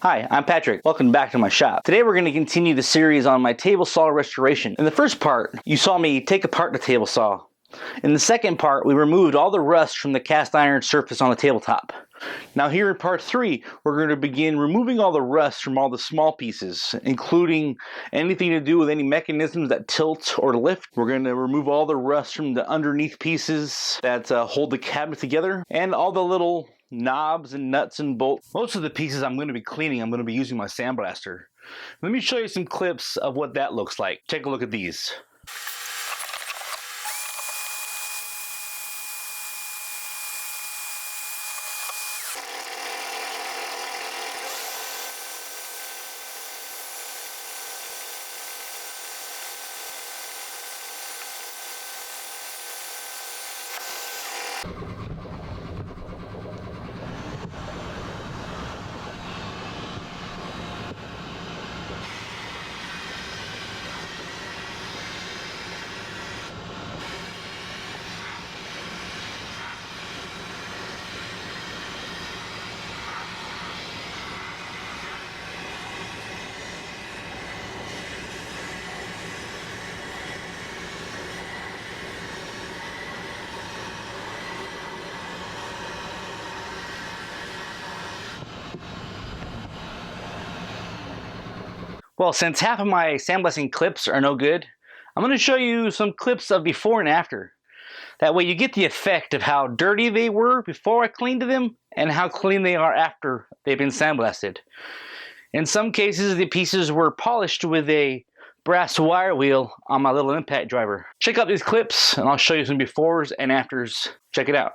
Hi, I'm Patrick. Welcome back to my shop. Today we're going to continue the series on my table saw restoration. In the first part, you saw me take apart the table saw. In the second part, we removed all the rust from the cast iron surface on the tabletop. Now here in part 3, we're going to begin removing all the rust from all the small pieces, including anything to do with any mechanisms that tilt or lift. We're going to remove all the rust from the underneath pieces that hold the cabinet together, and all the little knobs and nuts and bolts. Most of the pieces I'm going to be cleaning, I'm going to be using my sandblaster. Let me show you some clips of what that looks like. Take a look at these. Well, since half of my sandblasting clips are no good, I'm going to show you some clips of before and after. That way you get the effect of how dirty they were before I cleaned them and how clean they are after they've been sandblasted. In some cases, the pieces were polished with a brass wire wheel on my little impact driver. Check out these clips and I'll show you some befores and afters. Check it out.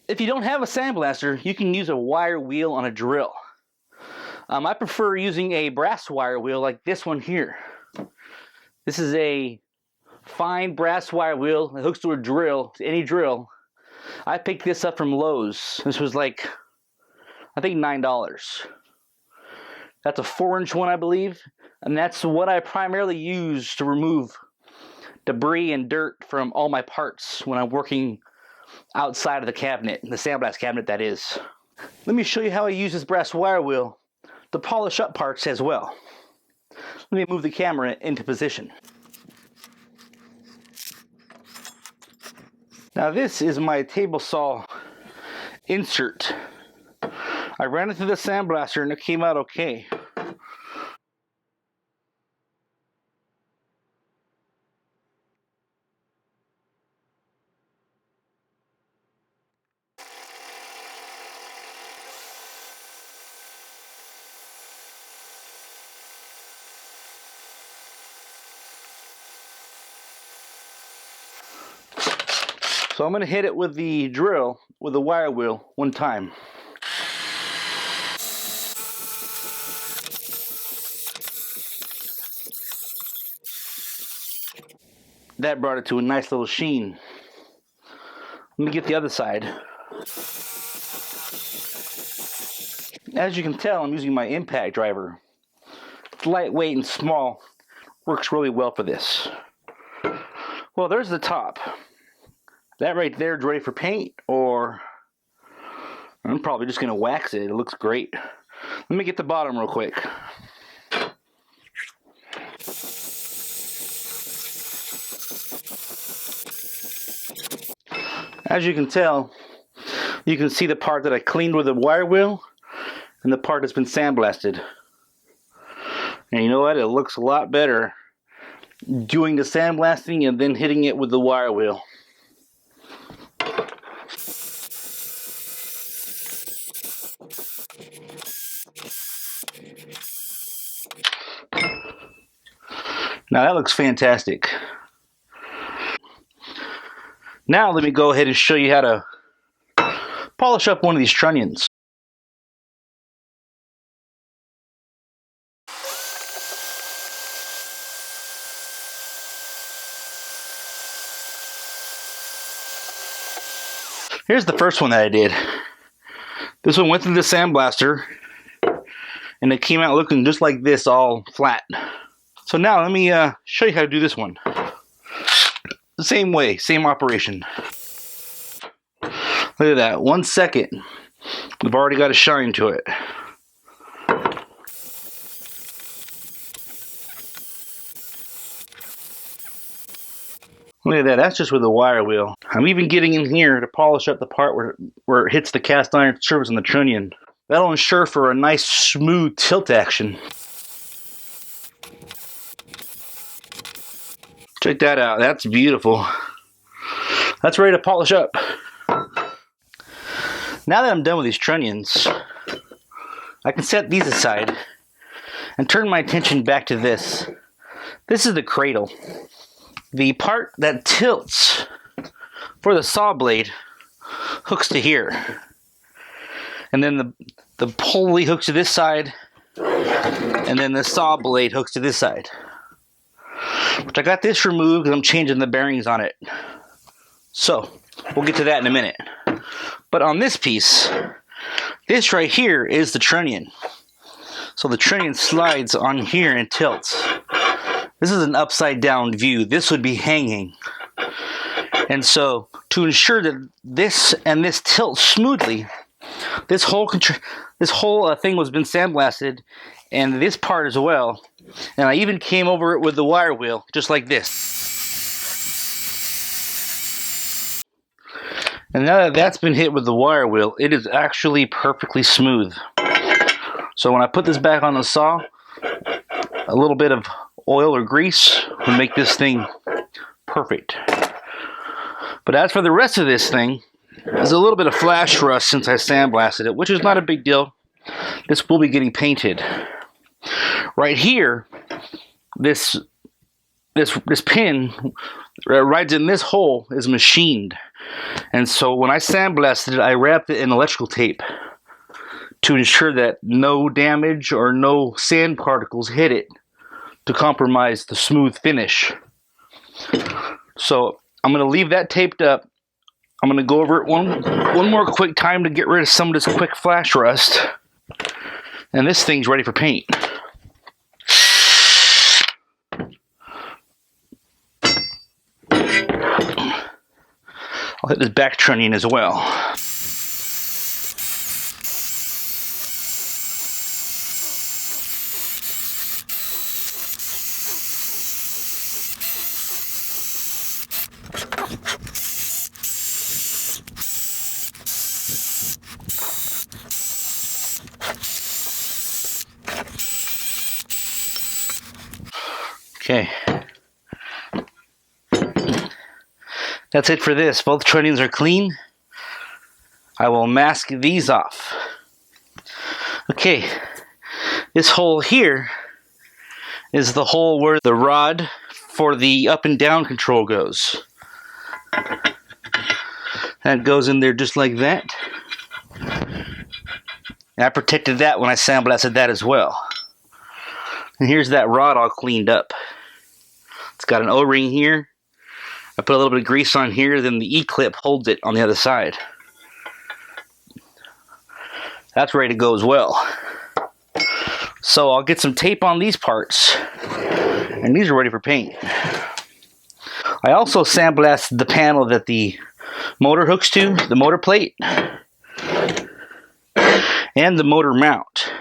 If you don't have a sandblaster, you can use a wire wheel on a drill. I prefer using a brass wire wheel like this one here. This is a fine brass wire wheel that hooks to a drill, to any drill. I picked this up from Lowe's. This was like, I think $9. That's a 4-inch one, I believe. And that's what I primarily use to remove debris and dirt from all my parts when I'm working outside of the cabinet, the sandblast cabinet that is. Let me show you how I use this brass wire wheel to polish up parts as well. Let me move the camera into position. Now this is my table saw insert. I ran it through the sandblaster and it came out okay. So I'm going to hit it with the drill with the wire wheel one time. That brought it to a nice little sheen. Let me get the other side. As you can tell, I'm using my impact driver. It's lightweight and small. Works really well for this. Well, there's the top. That right there is ready for paint, or I'm probably just going to wax it. It looks great. Let me get the bottom real quick. As you can tell, you can see the part that I cleaned with a wire wheel and the part that's been sandblasted. And you know what? It looks a lot better doing the sandblasting and then hitting it with the wire wheel. Now that looks fantastic. Now let me go ahead and show you how to polish up one of these trunnions. Here's the first one that I did. This one went through the sandblaster, and it came out looking just like this, all flat. So now let me show you how to do this one. The same way, same operation. Look at that, 1 second. We've already got a shine to it. Look at that, that's just with a wire wheel. I'm even getting in here to polish up the part where it hits the cast iron surface on the trunnion. That'll ensure for a nice smooth tilt action. Check that out, that's beautiful. That's ready to polish up. Now that I'm done with these trunnions, I can set these aside and turn my attention back to this. This is the cradle. The part that tilts for the saw blade hooks to here. And then the pulley hooks to this side, and then the saw blade hooks to this side. Which I got this removed because I'm changing the bearings on it. So, we'll get to that in a minute. But on this piece, this right here is the trunnion. So the trunnion slides on here and tilts. This is an upside down view. This would be hanging. And so, to ensure that this and this tilt smoothly, this whole thing was been sandblasted, and this part as well. And I even came over it with the wire wheel, just like this. And now that that's been hit with the wire wheel, it is actually perfectly smooth. So when I put this back on the saw, a little bit of oil or grease will make this thing perfect. But as for the rest of this thing, there's a little bit of flash rust since I sandblasted it, which is not a big deal. This will be getting painted. Right here, this pin right in this hole is machined. And so when I sandblasted it, I wrapped it in electrical tape to ensure that no damage or no sand particles hit it to compromise the smooth finish. So I'm going to leave that taped up. I'm going to go over it one more quick time to get rid of some of this quick flash rust. And this thing's ready for paint. I'll hit this back trunnion as well. Okay. That's it for this. Both trunnions are clean. I will mask these off. Okay. This hole here is the hole where the rod for the up and down control goes. That goes in there just like that. And I protected that when I sandblasted that as well. And here's that rod all cleaned up. It's got an O-ring here. I put a little bit of grease on here, then the E-clip holds it on the other side. That's ready to go as well. So I'll get some tape on these parts, and these are ready for paint. I also sandblasted the panel that the motor hooks to, the motor plate, and the motor mount.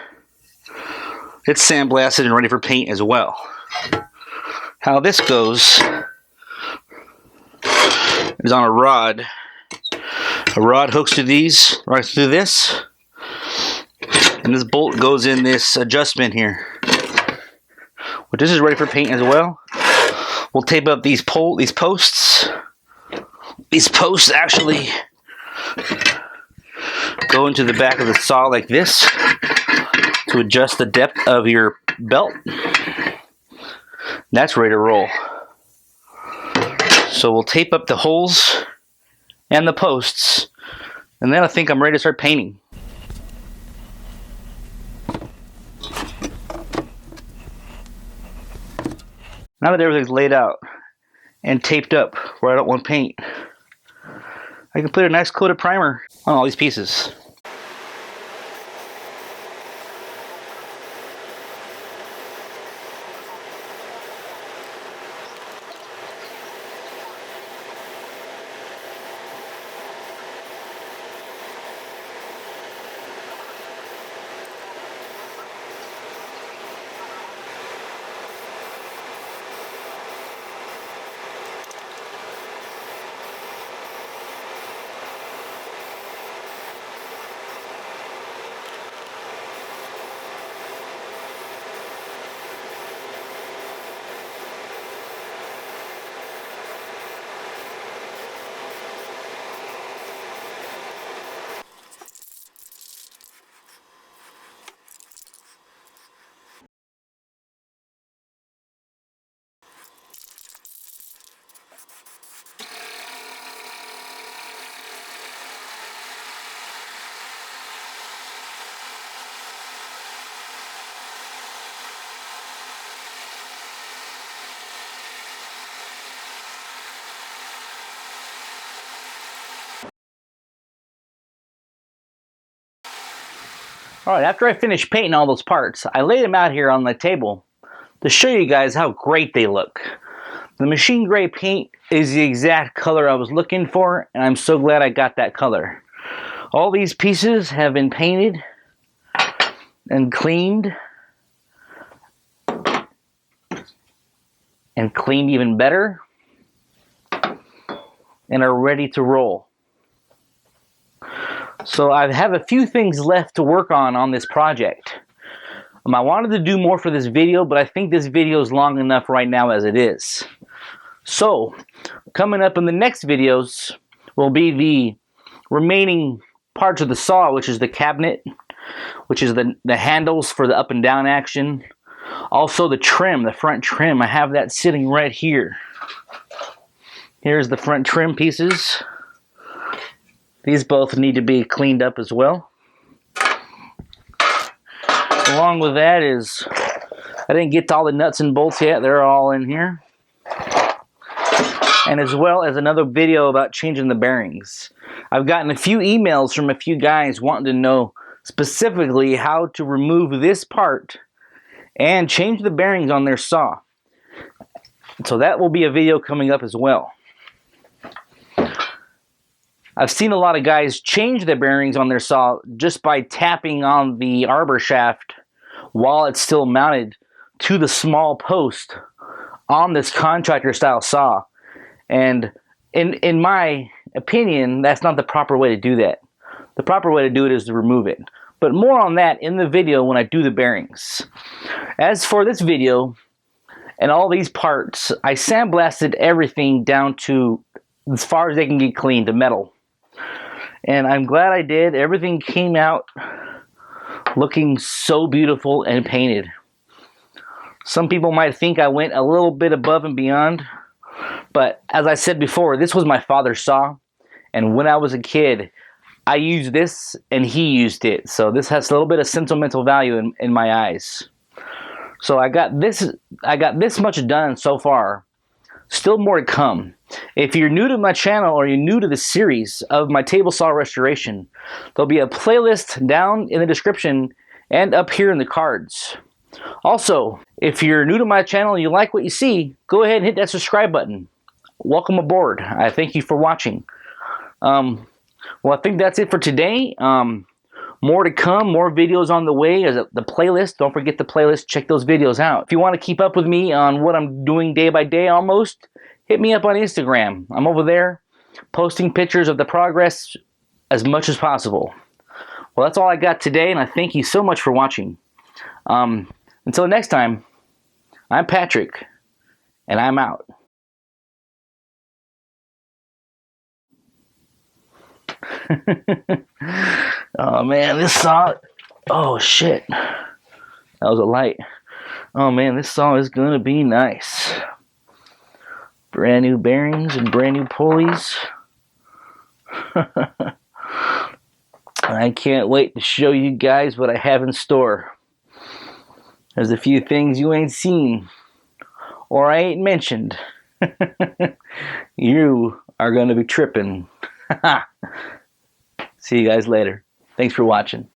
It's sandblasted and ready for paint as well. How this goes is on a rod. A rod hooks to these right through this, and this bolt goes in this adjustment here. But this is ready for paint as well. We'll tape up these posts. These posts actually go into the back of the saw like this to adjust the depth of your belt. That's ready to roll. So we'll tape up the holes and the posts. And then I think I'm ready to start painting. Now that everything's laid out and taped up where I don't want paint, I can put a nice coat of primer on all these pieces. Alright, after I finished painting all those parts, I laid them out here on the table to show you guys how great they look. The machine gray paint is the exact color I was looking for, and I'm so glad I got that color. All these pieces have been painted and cleaned even better and are ready to roll. So I have a few things left to work on this project. I wanted to do more for this video, but I think this video is long enough right now as it is. So, coming up in the next videos will be the remaining parts of the saw, which is the cabinet, which is the handles for the up and down action. Also the trim, the front trim, I have that sitting right here. Here's the front trim pieces. These both need to be cleaned up as well. Along with that is, I didn't get to all the nuts and bolts yet, they're all in here. And as well as another video about changing the bearings. I've gotten a few emails from a few guys wanting to know specifically how to remove this part and change the bearings on their saw. So that will be a video coming up as well. I've seen a lot of guys change the bearings on their saw just by tapping on the arbor shaft while it's still mounted to the small post on this contractor style saw. And in my opinion, that's not the proper way to do that. The proper way to do it is to remove it. But more on that in the video when I do the bearings. As for this video and all these parts, I sandblasted everything down to as far as they can get clean, to metal. And I'm glad I did. Everything came out looking so beautiful and painted. Some people might think I went a little bit above and beyond, but as I said before, this was my father's saw, and when I was a kid, I used this and he used it. So this has a little bit of sentimental value in my eyes. So I got this much done so far. Still more to come. If you're new to my channel or you're new to the series of my table saw restoration, there'll be a playlist down in the description and up here in the cards. Also, if you're new to my channel and you like what you see, go ahead and hit that subscribe button. Welcome aboard. I thank you for watching. Well, I think that's it for today. More to come, more videos on the way. As the playlist, don't forget the playlist, check those videos out. If you want to keep up with me on what I'm doing day by day almost, hit me up on Instagram. I'm over there posting pictures of the progress as much as possible. Well, that's all I got today, and I thank you so much for watching. Until next time, I'm Patrick, and I'm out. Oh man, this saw, oh shit, that was a light. Oh man, this saw is gonna be nice. Brand new bearings and brand new pulleys. I can't wait to show you guys what I have in store. There's a few things you ain't seen or I ain't mentioned. You are going to be tripping. See you guys later. Thanks for watching.